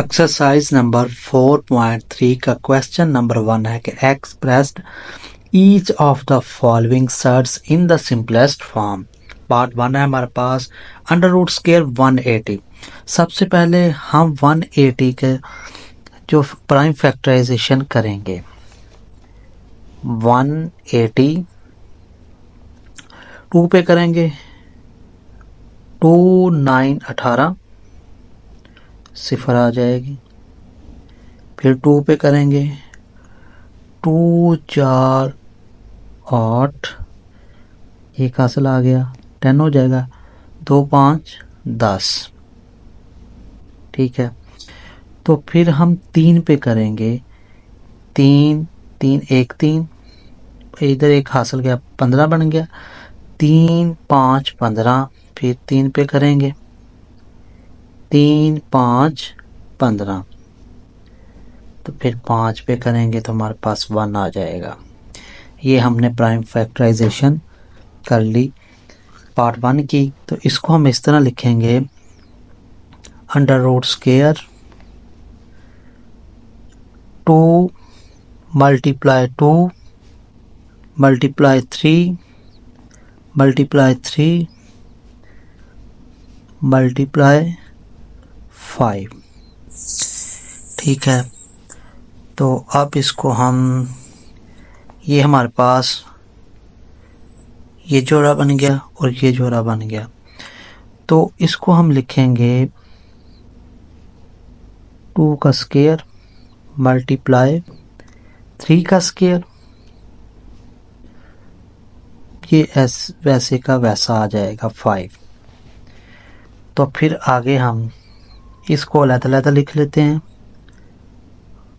Exercise number 4.3 का question number 1 है कि expressed each of the following surds in the simplest form. Part 1 है हमारे पास अंडर रूट स्क्वायर 180। सबसे पहले हम 180 के जो प्राइम फैक्टराइजेशन करेंगे 180 2 पे करेंगे 2 9 18 सिफर आ जाएगी। फिर 2 पे करेंगे 2 4 8 एक हासिल आ गया 10 हो जाएगा 2 5 10। ठीक है, तो फिर हम 3 पे करेंगे 3 3 1 3 इधर एक हासिल गया 15 बन गया 3 5 15। फिर 3 पे करेंगे 3 5 15। तो फिर 5 पे करेंगे तो हमारे पास 1 आ जाएगा। ये हमने प्राइम फैक्टराइजेशन कर ली पार्ट 1 की। तो इसको हम इस तरह लिखेंगे under root square 2 multiply 2 multiply 3 multiply 3 multiply 5। ठीक है, तो अब इसको हम ये हमारे पास ये जोड़ा बन गया और ये जोड़ा बन गया। तो इसको हम लिखेंगे 2 का स्क्वायर मल्टीप्लाई 3 का स्क्वायर। ये वैसे का वैसा आ जाएगा 5। तो फिर आगे हम इसको अलग-अलग लिख लेते हैं।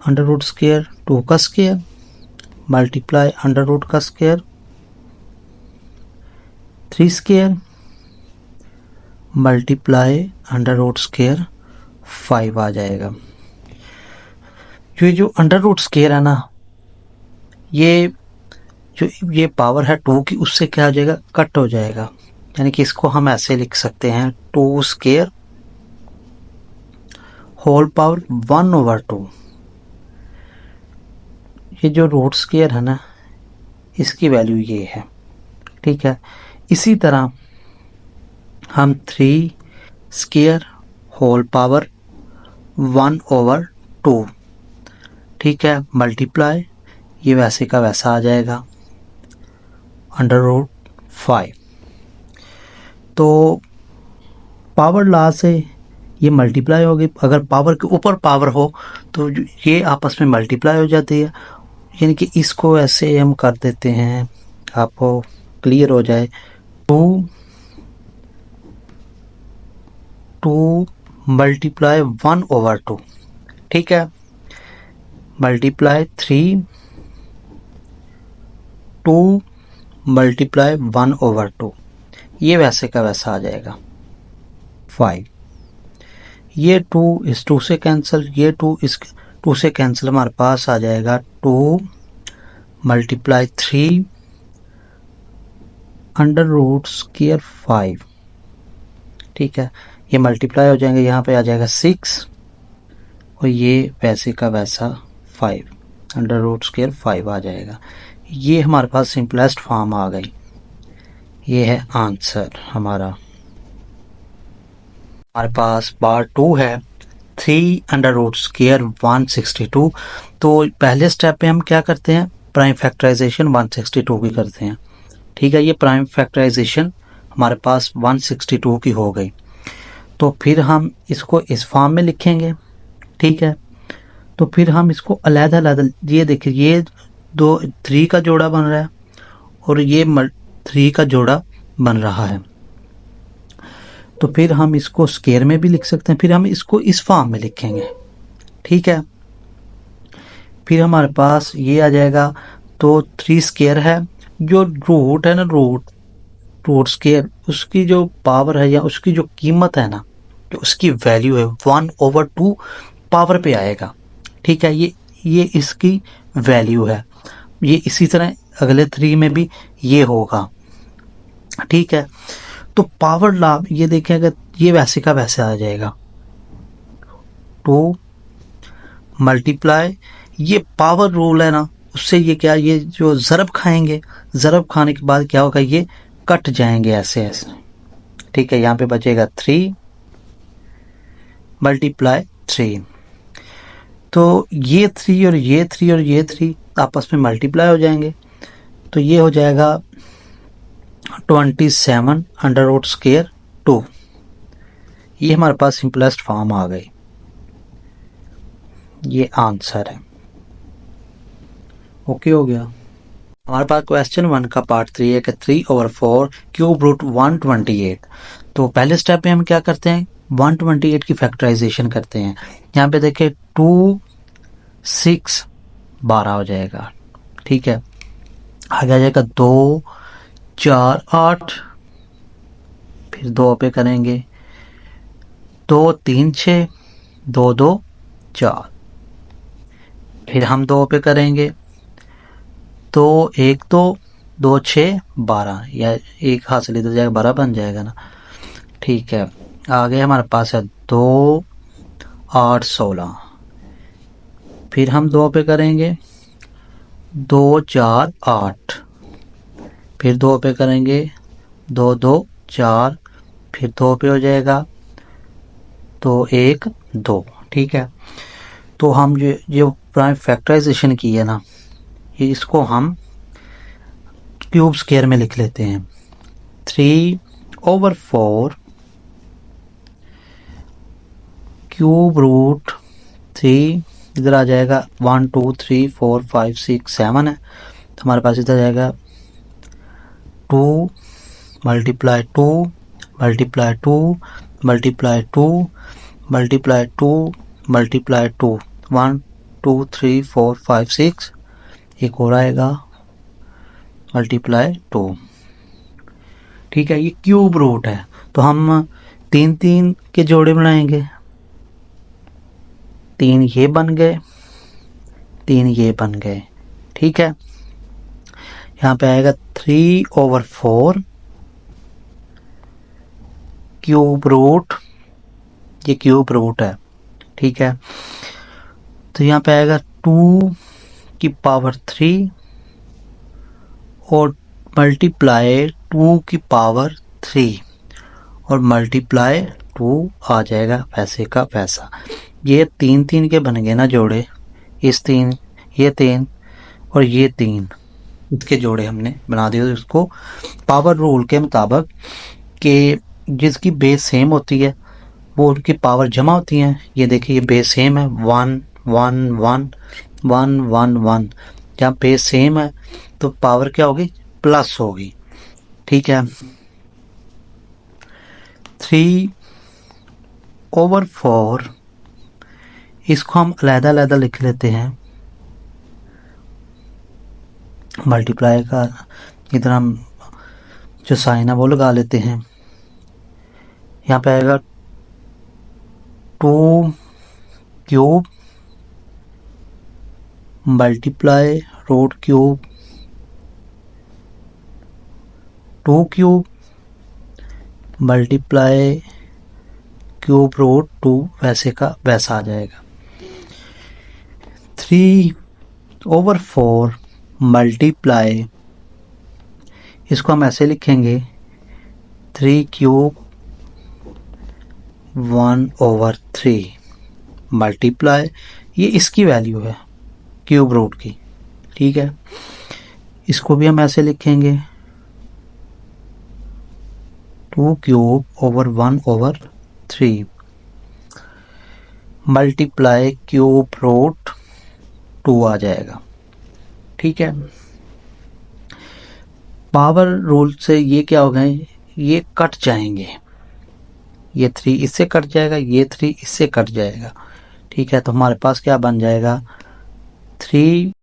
अंडर रूट स्क्वायर 2 का स्क्वायर मल्टीप्लाई अंडर रूट का square 3 square multiply under root square 5 आ जाएगा। जो अंडर रूट स्क्वायर है ना, ये पावर है 2 की, उससे क्या हो जाएगा कट हो जाएगा। यानी कि इसको हम ऐसे लिख सकते हैं 2 स्क्वायर होल पावर 1/2। ये जो रूट स्क्वायर है ना, इसकी वैल्यू ये है। ठीक है, इसी तरह हम 3 स्क्वायर होल पावर 1/2। ठीक है, मल्टीप्लाई ये वैसे का वैसा आ जाएगा अंडर रूट 5। तो पावर लॉ से ये मल्टीप्लाई होगी। अगर पावर के ऊपर पावर हो तो ये आपस में मल्टीप्लाई हो जाती है। यानी कि इसको ऐसे हम कर देते हैं, आपको क्लियर हो जाए। 2 मल्टीप्लाई 1/2। ठीक है, मल्टीप्लाई 3 2 मल्टीप्लाई 1/2। ये वैसे का वैसा आ जाएगा 5। ये 2 इस 2 से कैंसिल, ये 2 इस 2 से कैंसिल, हमारे पास आ जाएगा 2 मल्टीप्लाई 3 अंडर रूट स्क्वायर 5। ठीक है, ये मल्टीप्लाई हो जाएंगे, यहाँ पे आ जाएगा 6 और ये वैसे का वैसा 5 अंडर रूट स्क्वायर 5 आ जाएगा। ये हमारे पास सिंपलेस्ट फॉर्म आ गई। ये है आंसर हमारा। हमारे पास पार्ट 2 है 3 अंडर रूट स्क्वायर 162। तो पहले स्टेप पे हम क्या करते हैं, प्राइम फैक्टराइजेशन 162 की करते हैं। ठीक है, ये प्राइम फैक्टराइजेशन हमारे पास 162 की हो गई। तो फिर हम इसको इस फॉर्म में लिखेंगे। ठीक है, तो फिर हम इसको अलग-अलग, ये देखिए ये 3 का जोड़ा बन रहा है और ये 3 का जोड़ा बन रहा है। तो फिर हम इसको स्क्वायर में भी लिख सकते हैं, फिर हम इसको इस फॉर्म में लिखेंगे। ठीक है, फिर हमारे पास ये आ जाएगा। तो 3 स्क्वायर है, जो रूट है ना, रूट स्क्वायर, उसकी जो पावर है या उसकी जो कीमत है ना, जो उसकी वैल्यू है 1/2 पावर पे आएगा। ठीक है, ये इसकी वैल्यू है। ये इसी तरह अगले 3 में भी ये होगा। ठीक है, तो पावर लॉ ये देखें, अगर ये वैसे का वैसे आ जाएगा 2 मल्टीप्लाई, ये पावर रूल है ना, उससे ये क्या, ये जो ज़रब खाएंगे, ज़रब खाने के बाद क्या होगा, ये कट जाएंगे ऐसे ऐसे। ठीक है, यहाँ पे बचेगा 3 मल्टीप्लाई 3। तो ये 3 और ये 3 और ये 3 आपस में मल्टीप्लाई हो जाएंगे, तो ये हो जाएगा 27 अंडर रूट स्क्वायर 2। ये हमारे पास सिंपलेस्ट फॉर्म आ गई, ये आंसर है। ओके हो गया। हमारे पास क्वेश्चन 1 का पार्ट 3 है कि 3/4 क्यूब रूट 128। तो पहले स्टेप में हम क्या करते हैं, 128 की फैक्टराइजेशन करते हैं। यहाँ पे देखें 2 6 12 हो जाएगा। ठीक है, आगे आ जाएगा 2 4 8, फिर 2 पे करेंगे 2 3 6, 2 2 4, फिर हम 2 पे करेंगे 2 1 2, 2 6 12, या एक हाथ से तो जाएगा 12 बन जाएगा ना। ठीक है, आगे हमारे पास है 2 8 16, फिर हम 2 पे करेंगे 2 4 8, फिर 2 पे करेंगे 2 2 4, फिर 2 पे हो जाएगा 2 1 2। ठीक है, तो हम जो प्राइम फैक्टराइजेशन की है ना, ये इसको हम क्यूब स्क्वायर में लिख लेते हैं। 3/4 क्यूब रूट 3, इधर आ जाएगा 1 2 3 4 5 6 7 है, तो हमारे पास इधर जाएगा 2 multiply 2 multiply 2 multiply 2 multiply 2 multiply 2, 1 2 3 4 5 6, एक और आएगा मल्टीप्लाई 2। ठीक है, ये क्यूब रूट है, तो हम 3 3 के जोड़े बनाएंगे, 3 ये बन गए, 3 ये बन गए। ठीक है, यहाँ पे आएगा 3/4 क्यूब रूट, ये क्यूब रूट है। ठीक है, तो यहाँ पे आएगा 2 की पावर 3 और मल्टीप्लाई 2 की पावर 3 और मल्टीप्लाई 2 आ जाएगा वैसे का वैसा। ये 3 3 के बन गए ना जोड़े, इस 3 ये 3 और ये 3 इसके जोड़े हमने बना दिए उसको पावर रूल के मुताबिक, कि जिसकी बेस सेम होती है वो उनकी पावर जमा होती है। ये देखिए, ये बेस सेम है 1 1 1 1 1 1, जहाँ बेस सेम है तो पावर क्या होगी, प्लस होगी। ठीक है, 3/4 इसको हम अलहदा अलहदा लिख लेते हैं, मल्टीप्लाई का इधर हम जो साइन है वो लगा लेते हैं। यहाँ पे आएगा 2 cube multiply root cube 2 cube multiply cube root 2, वैसे का वैसा आ जाएगा। 3/4 मल्टीप्लाई, इसको हम ऐसे लिखेंगे 3 क्यूब 1/3 मल्टीप्लाई, ये इसकी वैल्यू है क्यूब रूट की। ठीक है, इसको भी हम ऐसे लिखेंगे 2 cube over 1/3 multiply cube root 2 आ जाएगा। ठीक है, पावर रूल से ये क्या हो गए, ये कट जाएंगे, ये 3 इससे कट जाएगा, ये 3 इससे कट जाएगा। ठीक है, तो हमारे पास क्या बन जाएगा, 3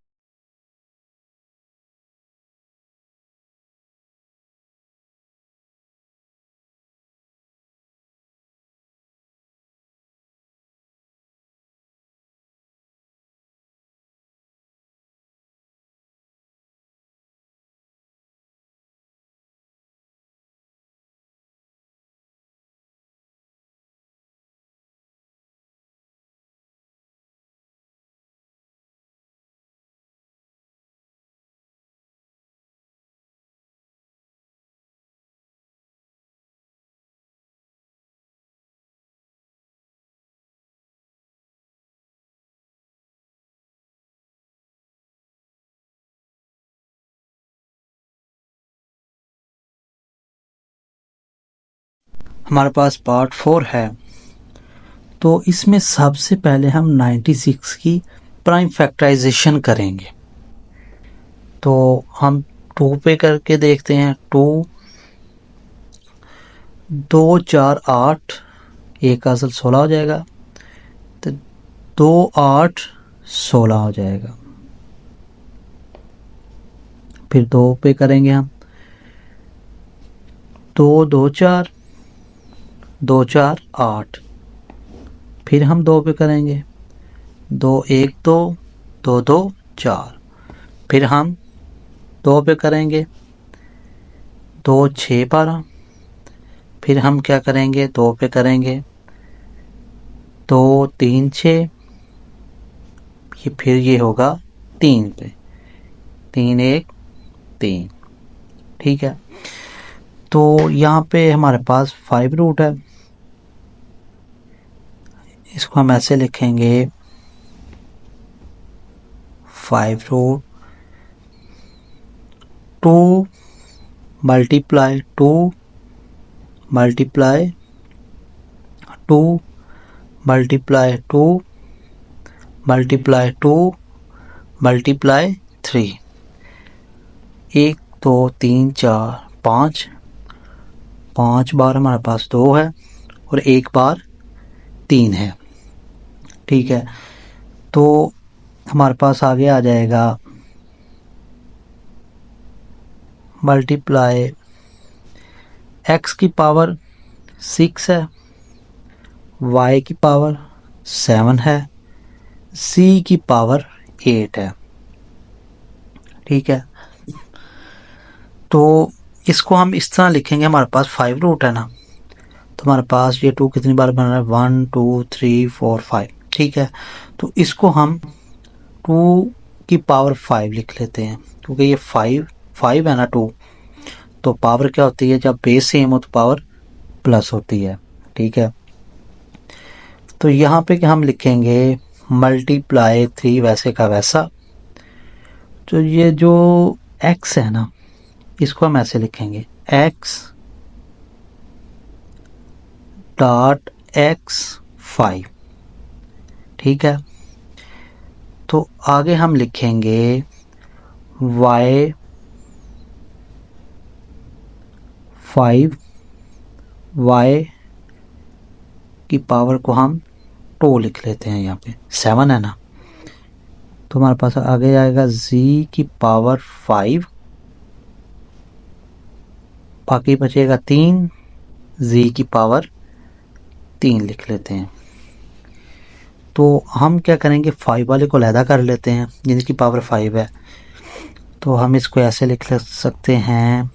हमारे पास पार्ट 4 है। तो इसमें सबसे पहले हम 96 की प्राइम फैक्टराइजेशन करेंगे। तो हम 2 पे करके देखते हैं। 2 2 4 8, 1 का असल 16 हो जाएगा, तो 2 8 16 हो जाएगा। फिर 2 पे करेंगे हम, 2 2 4, 2 4 8। फिर हम 2 पे करेंगे, 2 1 2, 2 2 4। फिर हम 2 पे करेंगे, 2 6 12। फिर हम क्या करेंगे, 2 पे करेंगे, 2 3 6। फिर ये होगा 3 पे, 3 1 3। ठीक है। तो यहाँ पे हमारे पास 5 रूट है। इसको हम ऐसे लिखेंगे, 5 root 2 multiply 2 multiply 2 multiply 2 multiply 2 multiply 3। 1 2 3 4 5, 5 बार हमारे पास 2 है और 1 बार 3 है। ठीक है। तो हमारे पास आगे आ जाएगा मल्टीप्लाई x की पावर 6 है, y की पावर 7 है, c की पावर 8 है। ठीक है। तो इसको हम इस तरह लिखेंगे, हमारे पास 5 रूट है ना, तो हमारे पास ये 2 कितनी बार बन रहा है, 1 2 3 4 5। ठीक है। तो इसको हम 2 की पावर 5 लिख लेते हैं, क्योंकि ये 5 है ना 2, तो पावर क्या होती है, जब बेस सेम हो तो पावर प्लस होती है। ठीक है। तो यहाँ पे हम लिखेंगे मल्टीप्लाई 3 वैसे का वैसा। तो ये जो x है ना, इसको हम ऐसे लिखेंगे, x डॉट x 5। ठीक है। तो आगे हम लिखेंगे y 5, y की पावर को हम 2 लिख लेते हैं, यहाँ पे 7 है ना, तो हमारे पास आगे आएगा z की पावर 5, बाकी बचेगा 3, z की पावर 3 लिख लेते हैं। तो हम क्या करेंगे, 5 वाले को अलहदा कर लेते हैं जिनकी पावर 5 है। तो हम इसको ऐसे लिख सकते हैं,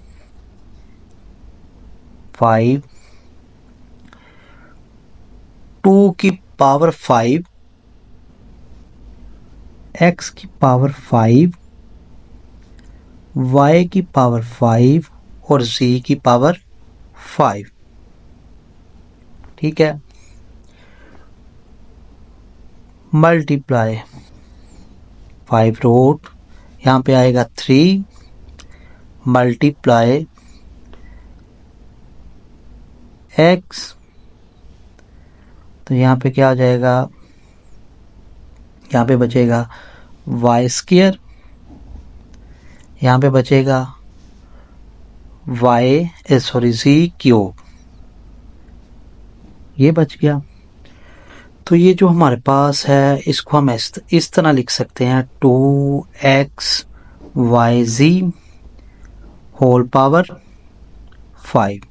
5 2 की पावर 5, x की पावर 5, y की पावर 5 और z की पावर 5। ठीक है। मल्टीप्लाई 5 रूट, यहाँ पे आएगा 3 मल्टीप्लाई x, तो यहाँ पे क्या आ जाएगा, यहाँ पे बचेगा y स्क्वायर, यहाँ पे बचेगा z क्यूब, ये बच गया। तो ये जो हमारे पास है, इसको हम इस तरह लिख सकते हैं, 2xyz होल पावर 5।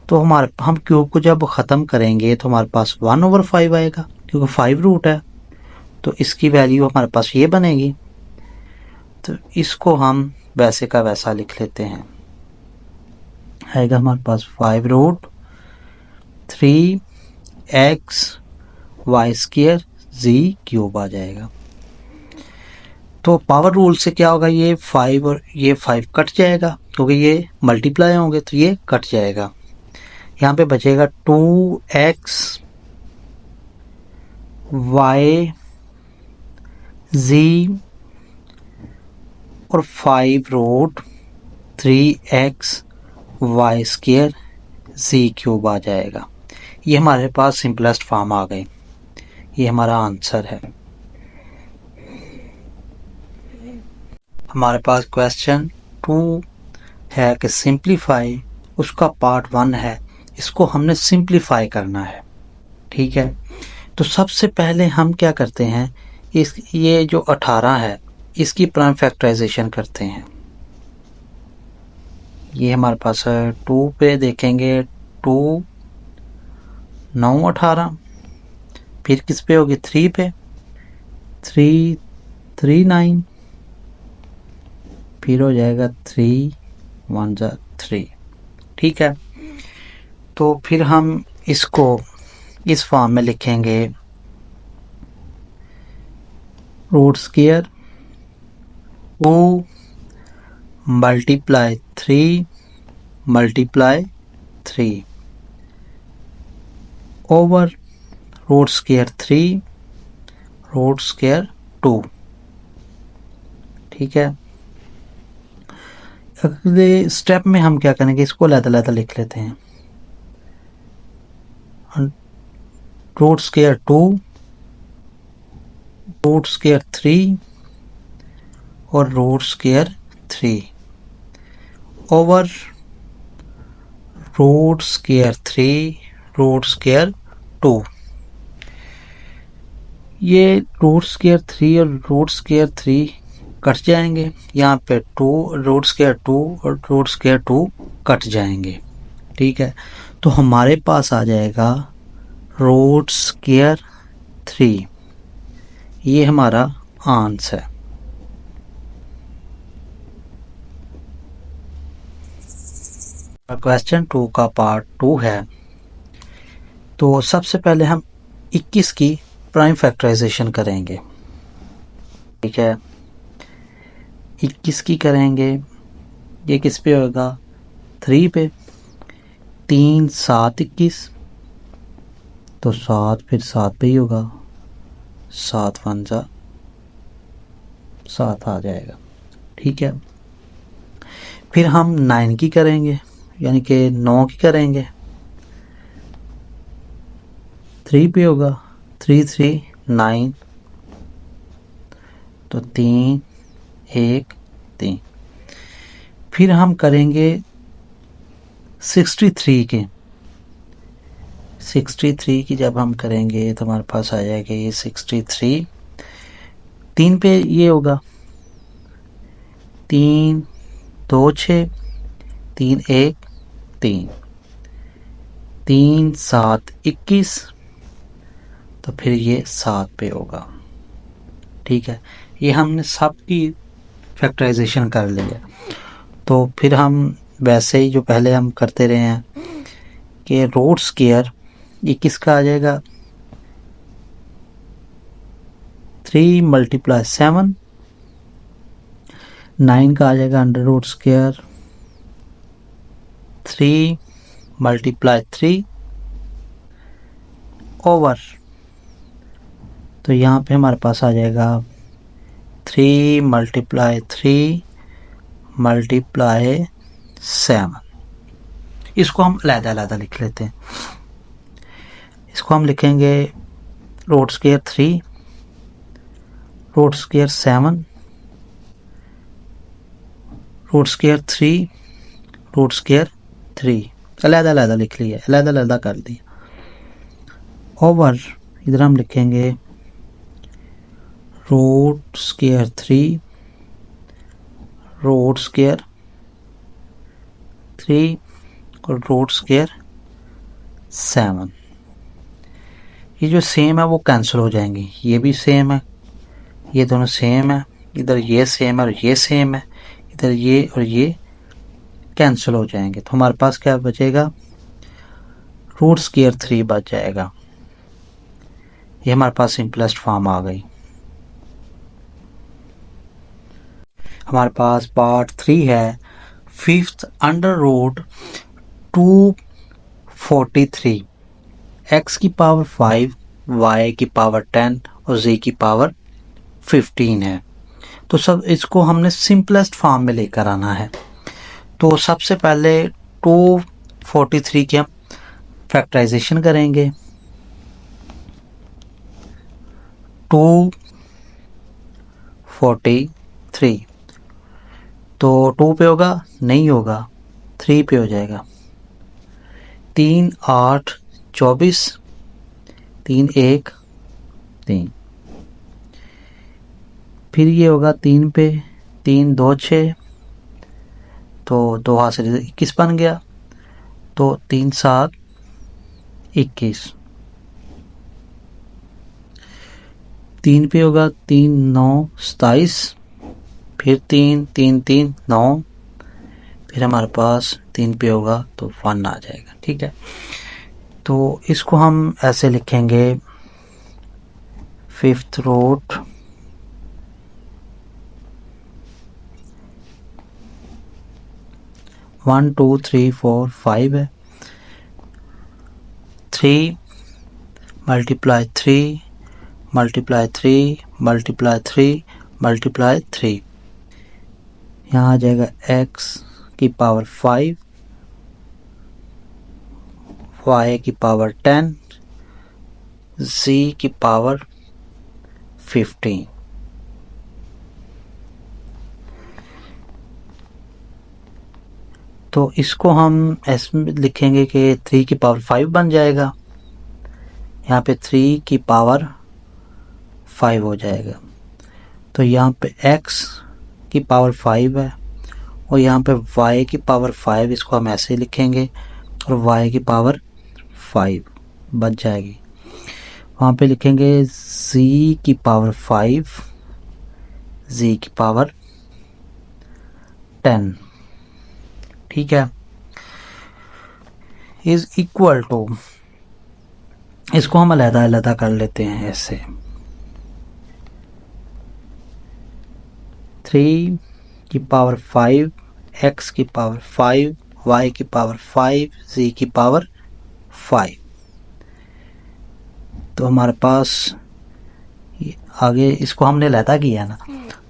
तो हम क्यूब को जब ख़त्म करेंगे तो हमारे पास 1/5 आएगा, क्योंकि 5 रूट है, तो इसकी वैल्यू हमारे पास ये बनेगी। तो इसको हम वैसे का वैसा लिख लेते हैं, आएगा हमारे पास 5 root 3x y square z cube आ जाएगा। तो पावर रूल से क्या होगा, ये 5 और ये 5 कट जाएगा, क्योंकि ये मल्टीप्लाई होंगे तो ये कट जाएगा। यहाँ पे बचेगा 2x y z और 5 रूट 3x y स्क्वायर जी क्यूब आ जाएगा। ये हमारे पास सिंपलेस्ट फॉर्म आ गई। ये हमारा आंसर है। हमारे पास क्वेश्चन 2 है कि सिंप्लीफाई, उसका पार्ट 1 है, इसको हमने सिंप्लीफाई करना है। ठीक है, तो सबसे पहले हम क्या करते हैं, ये जो 18 है इसकी प्राइम फैक्टराइजेशन करते हैं। ये हमारे पास 2 पे देखेंगे, 2 9 18, फिर किस पे होगी 3 पे, 3 3 9, फिर हो जाएगा 3 1 जा 3। ठीक है, तो फिर हम इसको इस फॉर्म में लिखेंगे, root square 2 multiply 3 multiply 3 over root square 3 root square 2। ठीक है, अगले स्टेप में हम क्या करेंगे, इसको अलग-अलग लिख लेते हैं। रूट स्क्वायर 2 रूट स्क्वायर 3 और root square 3 over root square 3 root square 2। ये रूट स्क्वायर 3 और रूट स्क्वायर 3 कट जाएंगे, यहाँ पे 2 रूट स्क्वायर 2 और रूट स्क्वायर 2 कट जाएंगे। ठीक है, तो हमारे पास आ जाएगा रूट स्क्वायर 3। ये हमारा आंसर है। क्वेश्चन 2 का पार्ट 2 है। तो सबसे पहले हम 21 की प्राइम फैक्टराइजेशन करेंगे। ठीक है, 21 की करेंगे, ये किस पे होगा 3 पे, 3 7 21, तो 7 फिर 7 पे ही होगा, 7 1 जा 7 आ जाएगा। ठीक है, फिर हम 9 की करेंगे, यानी कि 9 की करेंगे, 3 पे होगा, 3 3 9, तो 3 1 3। फिर हम करेंगे 63 के, 63 की जब हम करेंगे तो हमारे पास आ जाएगा ये 63, 3 पे ये होगा, 3 2 6 3 1 3, 3 7 21, तो फिर ये 7 पे होगा। ठीक है, ये हमने सबकी फैक्टराइजेशन कर लिया। तो फिर हम वैसे ही जो पहले हम करते रहे हैं कि रूट स्क्वायर, ये किसका आ जाएगा 3 मल्टीप्लाई 7, 9 का आ जाएगा under root square 3 multiply 3 over, तो यहाँ पे हमारे पास आ जाएगा 3 मल्टीप्लाई 3 मल्टीप्लाई 7। इसको हम अलग-अलग लिख लेते हैं। इसको हम लिखेंगे root square 3 root square 7 root square 3 root square 3, अलग-अलग लिख लिया, अलग-अलग कर दिया। ओवर इधर हम लिखेंगे रूट स्क्वायर 3 रूट स्क्वायर 3 और रूट स्क्वायर 7। ये जो सेम है वो कैंसिल हो जाएंगे, ये भी सेम है, ये दोनों सेम है, इधर ये सेम है और ये सेम है, इधर ये और ये कैंसिल हो जाएंगे। तो हमारे पास क्या बचेगा, रूट स्क्वायर 3 बच जाएगा। ये हमारे पास सिंपलेस्ट फॉर्म आ गई। हमारे पास पार्ट 3 है, 5th अंडर रूट 243, x की पावर 5 y की पावर 10 और z की पावर 15 है। तो सब इसको हमने सिंपलेस्ट फॉर्म में लेकर आना है। तो सबसे पहले 2 43 की हम फैक्टराइजेशन करेंगे। 243 तो 2 पे होगा नहीं होगा, 3 पे हो जाएगा। 3 8 24, 3 1 3, फिर ये होगा 3 पे, 3 2 6, तो 2 हाथ से 21 बन गया, तो 3 7 21। 3 पे होगा 3 9 27, फिर 3 3 3 9, फिर हमारे पास 3 पे होगा तो 1 आ जाएगा। ठीक है, तो इसको हम ऐसे लिखेंगे, फिफ्थ रूट 1 2 3 4 5 है, 3 मल्टीप्लाई 3 मल्टीप्लाई 3 मल्टीप्लाई 3 मल्टीप्लाई 3, यहाँ आ जाएगा x की पावर 5, y की पावर 10, z की पावर 15। तो इसको हम ऐसे लिखेंगे कि 3 की पावर 5 बन जाएगा, यहाँ पे 3 की पावर 5 हो जाएगा। तो यहाँ पे x की पावर 5 है और यहाँ पे y की पावर 5, इसको हम ऐसे लिखेंगे और y की पावर 5 बच जाएगी। वहाँ पे लिखेंगे z की पावर 5, z की पावर 10। ठीक है, इज इक्वल टू, इसको हम अलग अलग कर लेते हैं ऐसे, 3 की पावर 5, x की पावर 5, y की पावर 5, z की पावर 5। तो हमारे पास आगे इसको हमने लहदा किया ना,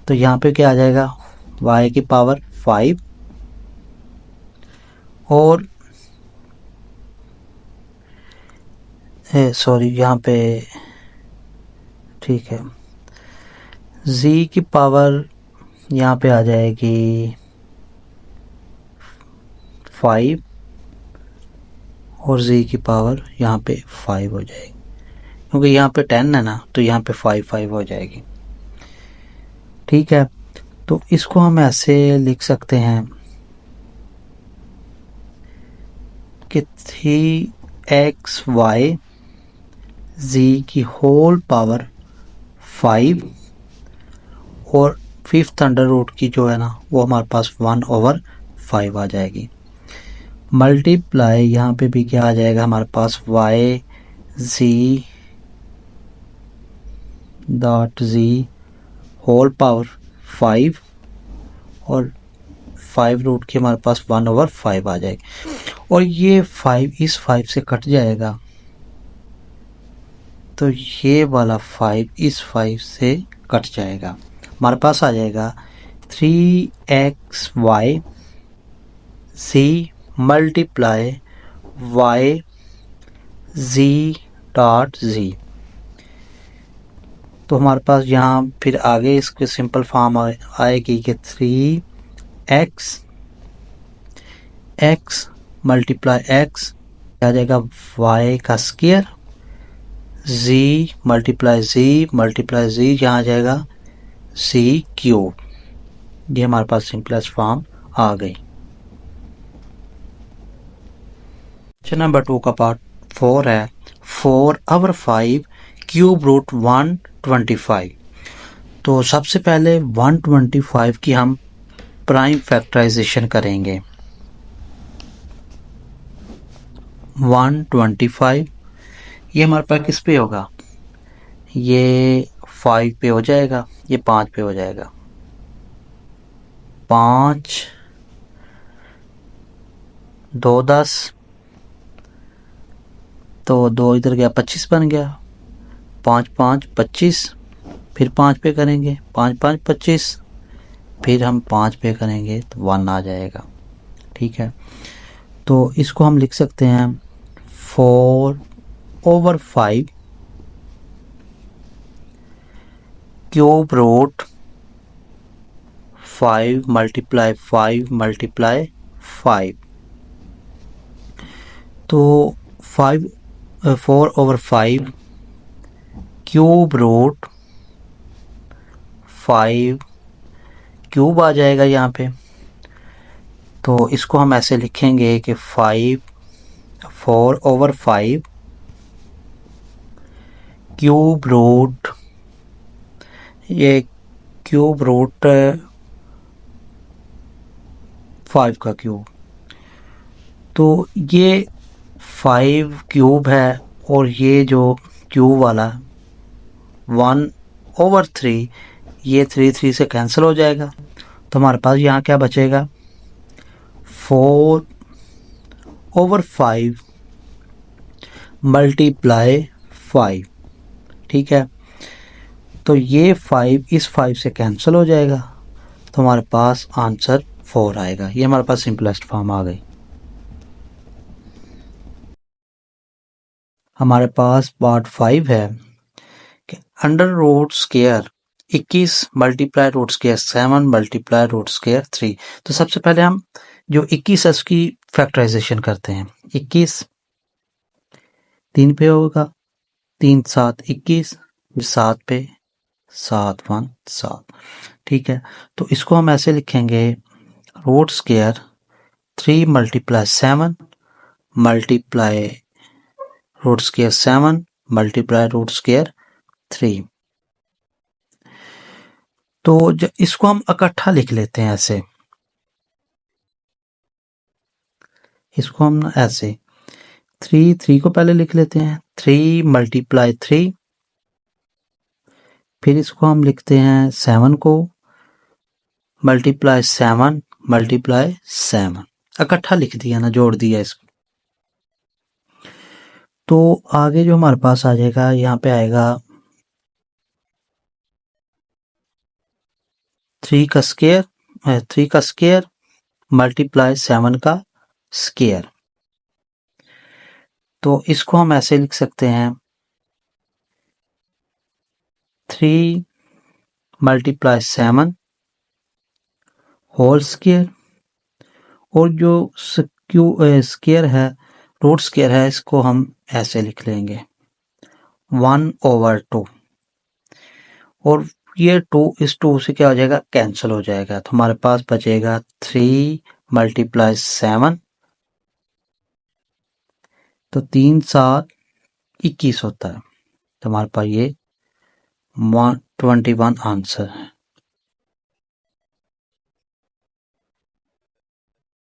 तो यहाँ पे क्या आ जाएगा, y की पावर 5 और सॉरी यहाँ पे, ठीक है, z की पावर यहाँ पे आ जाएगी 5 और z की पावर यहाँ पे 5 हो जाएगी, क्योंकि यहाँ पे 10 है ना, तो यहाँ पे 5 5 हो जाएगी। ठीक है, तो इसको हम ऐसे लिख सकते हैं कि 3xy z की होल पावर 5 और फिफ्थ अंडर रूट की जो है ना वो हमारे पास 1/5 आ जाएगी। मल्टीप्लाई यहाँ पे भी क्या आ जाएगा हमारे पास, y z dot z whole power 5 और 5 रूट की हमारे पास 1/5 आ जाएगी। और ये 5 इस 5 से कट जाएगा, तो ये वाला 5 इस 5 से कट जाएगा, हमारे पास आ जाएगा 3xy z multiply y z dot z। तो हमारे पास यहाँ फिर आगे इसके सिंपल फॉर्म आएगी कि 3x मल्टीप्लाई x आ जाएगा y का स्क्वायर, z मल्टीप्लाई z यहाँ आ जाएगा c क्यूब। ये हमारे पास सिंपलेस्ट फॉर्म आ गई। नंबर 2 का पार्ट 4 है, 4/5 क्यूब रूट 125। तो सबसे पहले 125 की हम प्राइम फैक्टराइजेशन करेंगे। 125 ये हमारे पास किस पे होगा, ये 5 पे हो जाएगा, ये 5 पे हो जाएगा, 5 2 10, तो 2 इधर गया 25 बन गया, 5 5 25, फिर 5 पे करेंगे, 5 5 25, फिर हम 5 पे करेंगे तो 1 आ जाएगा। ठीक है, तो इसको हम लिख सकते हैं 4/5 क्यूब रूट 5 मल्टीप्लाई 5 मल्टीप्लाई 5। तो 4/5 क्यूब रूट 5 क्यूब आ जाएगा यहाँ पे। तो इसको हम ऐसे लिखेंगे कि 4/5 क्यूब रूट, ये क्यूब रूट 5 का क्यूब। तो ये 5 क्यूब है और ये जो क्यूब वाला 1/3, ये 3 से कैंसिल हो जाएगा। तो हमारे पास यहाँ क्या बचेगा 4/5 मल्टीप्लाई 5। ठीक है, तो ये 5 इस 5 से कैंसिल हो जाएगा, तो हमारे पास आंसर 4 आएगा। ये हमारे पास सिंपलेस्ट फॉर्म आ गई। हमारे पास पार्ट 5 है कि under root square 21 multiply root square 7 multiply root square 3। तो सबसे पहले हम जो 21 है उसकी फैक्टराइजेशन करते हैं। 21 3 पे होगा, 3 7 21, 7 पे 7 1 7। ठीक है, तो इसको हम ऐसे लिखेंगे root square 3 multiply 7 multiply root square 7 multiply root square 3। तो इसको हम इकट्ठा लिख लेते हैं ऐसे। इसको हम ऐसे 3 को पहले लिख लेते हैं, 3 मल्टीप्लाई 3। फिर इसको हम लिखते हैं 7 को मल्टीप्लाई 7 मल्टीप्लाई 7। इकट्ठा लिख दिया ना, जोड़ दिया इसको। तो आगे जो हमारे पास आ जाएगा, यहाँ पे आएगा 3 का स्क्वायर मल्टीप्लाई 7 का स्क्वायर। तो इसको हम ऐसे लिख सकते हैं 3 मल्टीप्लाई 7 होल स्क्वायर, और जो स्क्वायर है, रूट स्क्वायर है, इसको हम ऐसे लिख लेंगे 1/2। और ये 2 इस 2 से क्या हो जाएगा, कैंसिल हो जाएगा। तो हमारे पास बचेगा 3 मल्टीप्लाई 7, तो 3 7 21 होता है। तो हमारे पास ये 21 आंसर